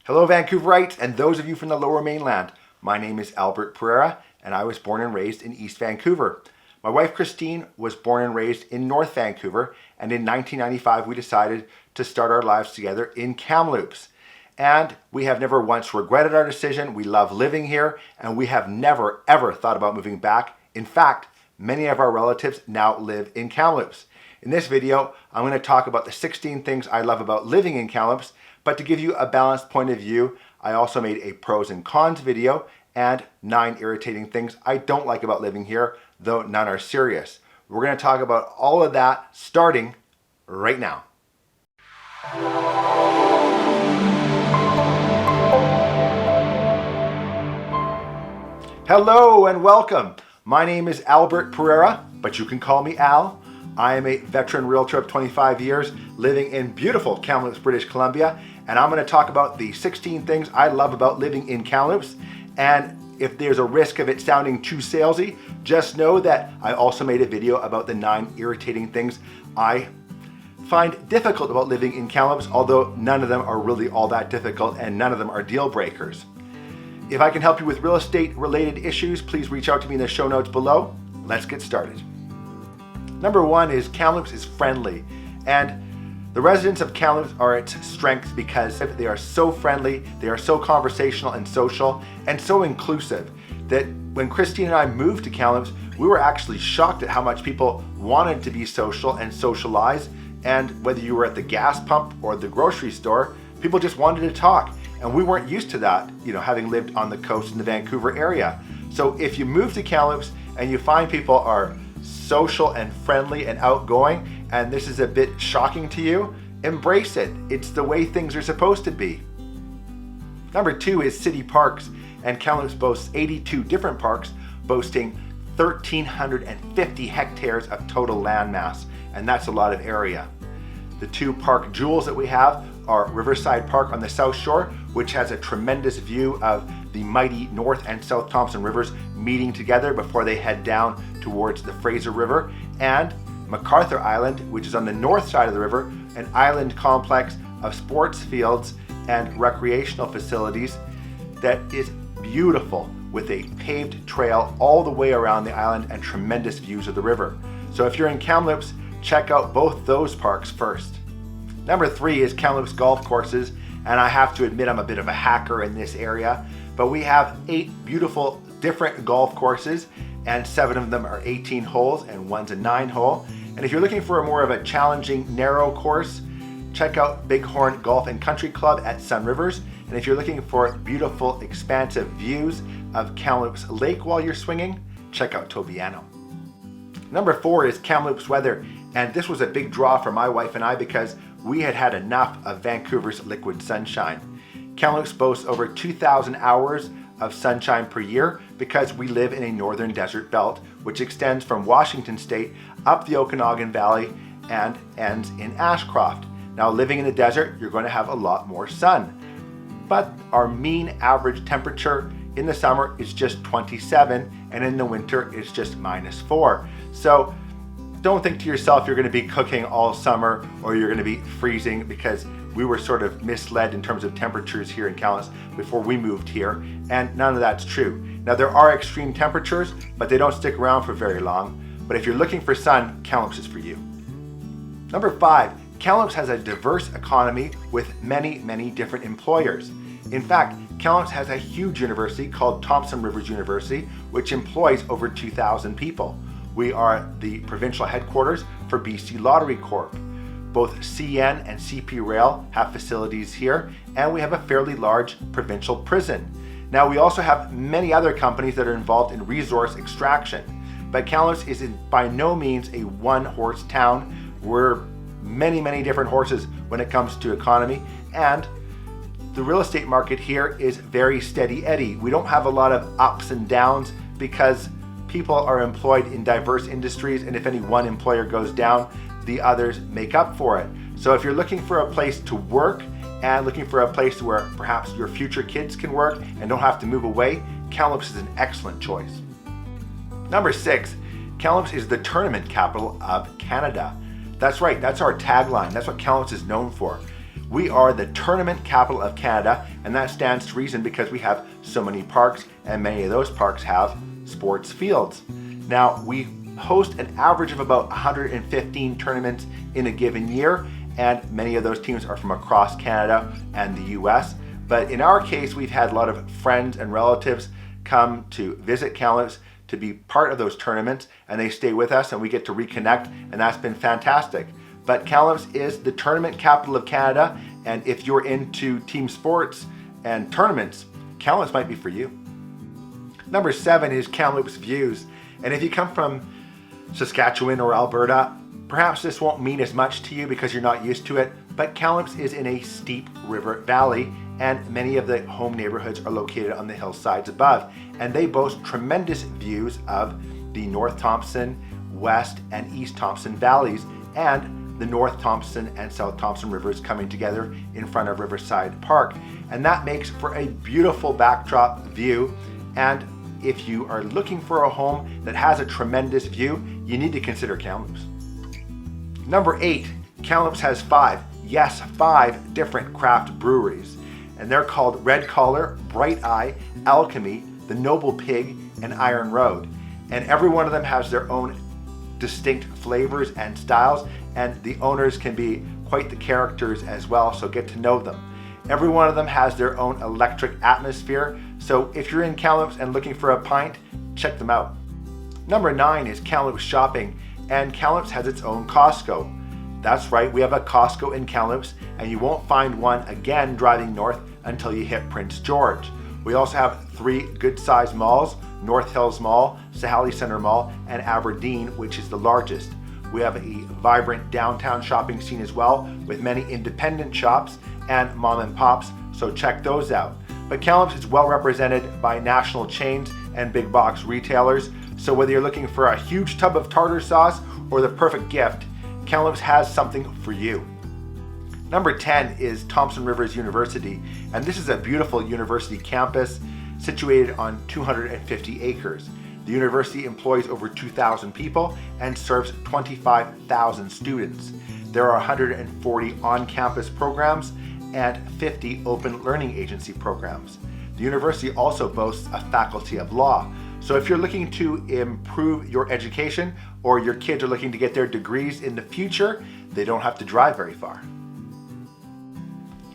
Hello Vancouverites and those of you from the lower mainland. My name is Albert Pereira and I was born and raised in East Vancouver. My wife Christine was born and raised in North Vancouver, and in 1995 we decided to start our lives together in Kamloops. And we have never once regretted our decision. We love living here and we have never ever thought about moving back. In fact, many of our relatives now live in Kamloops. In this video, I'm going to talk about the 16 things I love about living in Kamloops, but to give you a balanced point of view, I also made a pros and cons video and 9 irritating things I don't like about living here, though none are serious. We're going to talk about all of that starting right now. Hello and welcome. My name is Albert Pereira, but you can call me Al. I am a veteran realtor of 25 years living in beautiful Kamloops, British Columbia, and I'm going to talk about the 16 things I love about living in Kamloops. And if there's a risk of it sounding too salesy, just know that I also made a video about the 9 irritating things I find difficult about living in Kamloops, although none of them are really all that difficult and none of them are deal breakers. If I can help you with real estate related issues, please reach out to me in the show notes below. Let's get started. Number 1 is Kamloops is friendly, and the residents of Kamloops are its strength because they are so friendly, they are so conversational and social, and so inclusive that when Christine and I moved to Kamloops, we were actually shocked at how much people wanted to be social and socialize, and whether you were at the gas pump or the grocery store, people just wanted to talk, and we weren't used to that, having lived on the coast in the Vancouver area. So if you move to Kamloops and you find people are social and friendly and outgoing, and this is a bit shocking to you, embrace it. It's the way things are supposed to be. Number 2 is city parks, and Kamloops boasts 82 different parks, boasting 1,350 hectares of total land mass, and that's a lot of area. The 2 park jewels that we have are Riverside Park on the south shore, which has a tremendous view of the mighty North and South Thompson rivers meeting together before they head down towards the Fraser River, and McArthur Island, which is on the north side of the river, an island complex of sports fields and recreational facilities that is beautiful, with a paved trail all the way around the island and tremendous views of the river. So if you're in Kamloops, check out both those parks first. Number 3 is Kamloops golf courses, and I have to admit I'm a bit of a hacker in this area, but we have 8 beautiful different golf courses, and 7 of them are 18 holes and one's a 9 hole. And if you're looking for a more of a challenging narrow course, check out Bighorn Golf and Country Club at Sun Rivers. And if you're looking for beautiful expansive views of Kamloops Lake while you're swinging, check out Tobiano. Number 4 is Kamloops Weather, and this was a big draw for my wife and I because we had had enough of Vancouver's liquid sunshine. Kamloops boasts over 2,000 hours of sunshine per year because we live in a northern desert belt which extends from Washington State up the Okanagan Valley and ends in Ashcroft. Now, living in the desert, you're going to have a lot more sun, but our mean average temperature in the summer is just 27, and in the winter it's just -4. So don't think to yourself you're going to be cooking all summer or you're going to be freezing, because we were sort of misled in terms of temperatures here in Kamloops before we moved here, and none of that's true. Now, there are extreme temperatures, but they don't stick around for very long. But if you're looking for sun, Kamloops is for you. Number 5, Kamloops has a diverse economy with many, many different employers. In fact, Kamloops has a huge university called Thompson University, which employs over 2,000 people. We are the provincial headquarters for BC Lottery Corp. Both CN and CP Rail have facilities here, and we have a fairly large provincial prison. Now, we also have many other companies that are involved in resource extraction, but Kamloops is by no means a one-horse town. We're many, many different horses when it comes to economy, and the real estate market here is very steady Eddie. We don't have a lot of ups and downs because people are employed in diverse industries, and if any one employer goes down, the others make up for it. So if you're looking for a place to work and looking for a place where perhaps your future kids can work and don't have to move away, Kamloops is an excellent choice. Number 6, Kamloops is the tournament capital of Canada. That's right, that's our tagline. That's what Kamloops is known for. We are the tournament capital of Canada, and that stands to reason because we have so many parks, and many of those parks have sports fields. Now, we host an average of about 115 tournaments in a given year, and many of those teams are from across Canada and the US. But in our case, we've had a lot of friends and relatives come to visit Kamloops to be part of those tournaments, and they stay with us and we get to reconnect, and that's been fantastic. But Kamloops is the tournament capital of Canada, and if you're into team sports and tournaments, Kamloops might be for you. Number 7 is Kamloops Views. And if you come from Saskatchewan or Alberta, perhaps this won't mean as much to you because you're not used to it, but Kamloops is in a steep river valley, and many of the home neighborhoods are located on the hillsides above, and they boast tremendous views of the North Thompson, West and East Thompson valleys, and the North Thompson and South Thompson rivers coming together in front of Riverside Park. And that makes for a beautiful backdrop view. And if you are looking for a home that has a tremendous view, you need to consider Kamloops. Number 8, Kamloops has 5 different craft breweries. And they're called Red Collar, Bright Eye, Alchemy, The Noble Pig, and Iron Road. And every one of them has their own distinct flavors and styles, and the owners can be quite the characters as well, so get to know them. Every one of them has their own electric atmosphere, so if you're in Kamloops and looking for a pint, check them out. Number 9 is Kamloops Shopping, and Kamloops has its own Costco. That's right, we have a Costco in Kamloops, and you won't find one again driving north until you hit Prince George. We also have 3 good-sized malls, North Hills Mall, Sahali Center Mall, and Aberdeen, which is the largest. We have a vibrant downtown shopping scene as well, with many independent shops and mom and pops, so check those out. But Kamloops is well represented by national chains and big box retailers, so whether you're looking for a huge tub of tartar sauce or the perfect gift, Kamloops has something for you. Number 10 is Thompson Rivers University, and this is a beautiful university campus situated on 250 acres. The university employs over 2,000 people and serves 25,000 students. There are 140 on-campus programs and 50 open learning agency programs. The university also boasts a faculty of law. So if you're looking to improve your education, or your kids are looking to get their degrees in the future, they don't have to drive very far.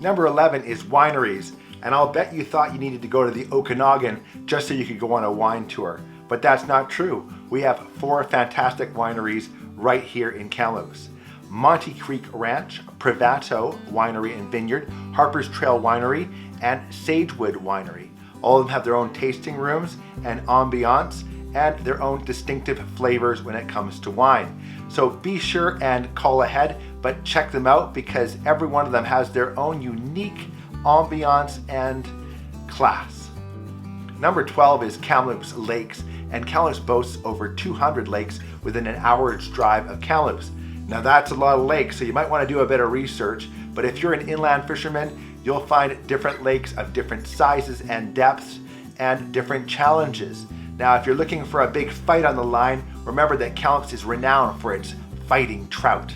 Number 11 is Wineries, and I'll bet you thought you needed to go to the Okanagan just so you could go on a wine tour, but that's not true. We have 4 fantastic wineries right here in Kamloops. Monte Creek Ranch, Privato Winery and Vineyard, Harper's Trail Winery, and Sagewood Winery. All of them have their own tasting rooms and ambiance and their own distinctive flavors when it comes to wine. So be sure and call ahead, but check them out because every one of them has their own unique ambiance and class. Number 12 is Kamloops Lakes, and Kamloops boasts over 200 lakes within an hour's drive of Kamloops. Now that's a lot of lakes, so you might want to do a bit of research, but if you're an inland fisherman, you'll find different lakes of different sizes and depths and different challenges. Now, if you're looking for a big fight on the line, remember that Kamloops is renowned for its fighting trout.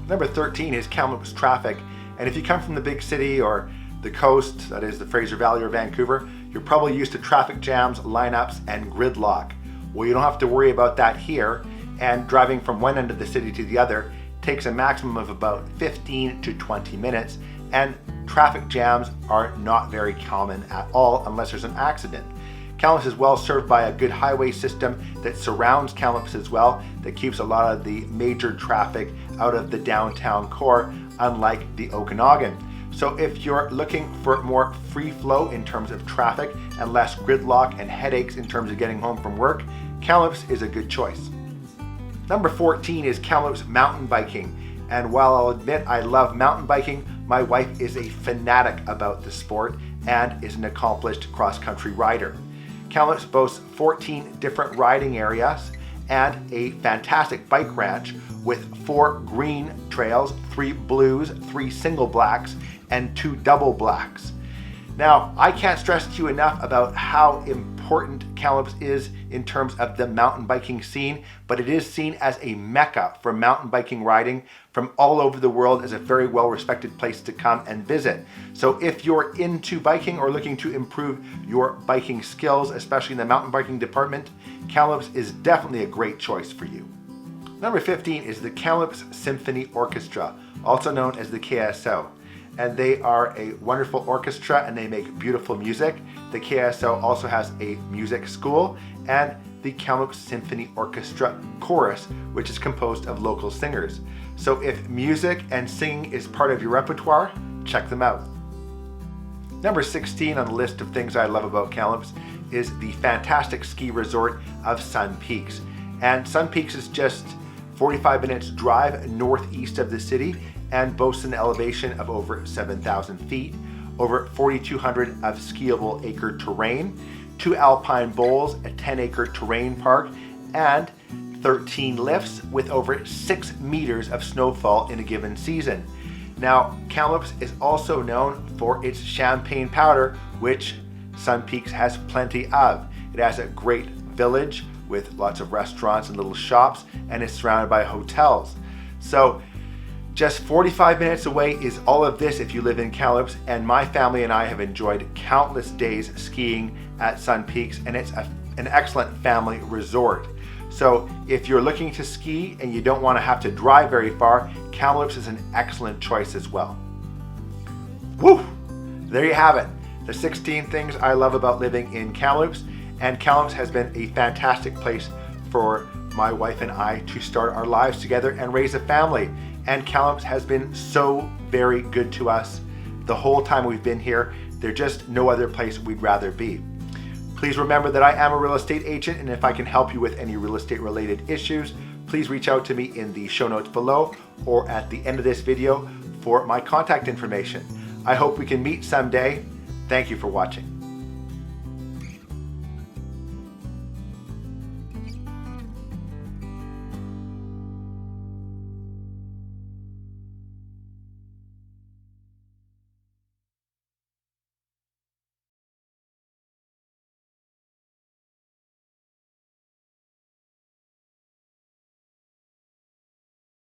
Number 13 is Kamloops Traffic, and if you come from the big city or the coast, that is the Fraser Valley or Vancouver, you're probably used to traffic jams, lineups, and gridlock. Well, you don't have to worry about that here, and driving from one end of the city to the other takes a maximum of about 15 to 20 minutes, and traffic jams are not very common at all unless there's an accident. Kamloops is well served by a good highway system that surrounds Kamloops as well, that keeps a lot of the major traffic out of the downtown core, unlike the Okanagan. So if you're looking for more free flow in terms of traffic and less gridlock and headaches in terms of getting home from work, Kamloops is a good choice. Number 14 is Kamloops Mountain Biking. And while I'll admit I love mountain biking, my wife is a fanatic about the sport and is an accomplished cross-country rider. Kamloops boasts 14 different riding areas and a fantastic bike ranch with 4 green trails, 3 blues, 3 single blacks, and 2 double blacks. Now, I can't stress to you enough about how important important Kamloops is in terms of the mountain biking scene, but it is seen as a mecca for mountain biking riding from all over the world, as a very well-respected place to come and visit. So if you're into biking or looking to improve your biking skills, especially in the mountain biking department, Kamloops is definitely a great choice for you. Number 15 is the Kamloops Symphony Orchestra, also known as the KSO. And they are a wonderful orchestra and they make beautiful music. The KSO also has a music school and the Kamloops Symphony Orchestra Chorus, which is composed of local singers. So if music and singing is part of your repertoire, check them out. Number 16 on the list of things I love about Kamloops is the fantastic ski resort of Sun Peaks. And Sun Peaks is just 45 minutes drive northeast of the city and boasts an elevation of over 7,000 feet, over 4,200 of skiable acre terrain, 2 alpine bowls, a 10-acre terrain park, and 13 lifts with over 6 meters of snowfall in a given season. Now, Kamloops is also known for its champagne powder, which Sun Peaks has plenty of. It has a great village with lots of restaurants and little shops, and is surrounded by hotels. So just 45 minutes away is all of this if you live in Kamloops, and my family and I have enjoyed countless days skiing at Sun Peaks, and it's an excellent family resort. So if you're looking to ski and you don't want to have to drive very far, Kamloops is an excellent choice as well. Woo! There you have it. The 16 things I love about living in Kamloops, and Kamloops has been a fantastic place for my wife and I to start our lives together and raise a family. And Kamloops has been so very good to us the whole time we've been here. There's just no other place we'd rather be. Please remember that I am a real estate agent, and if I can help you with any real estate related issues, please reach out to me in the show notes below or at the end of this video for my contact information. I hope we can meet someday. Thank you for watching.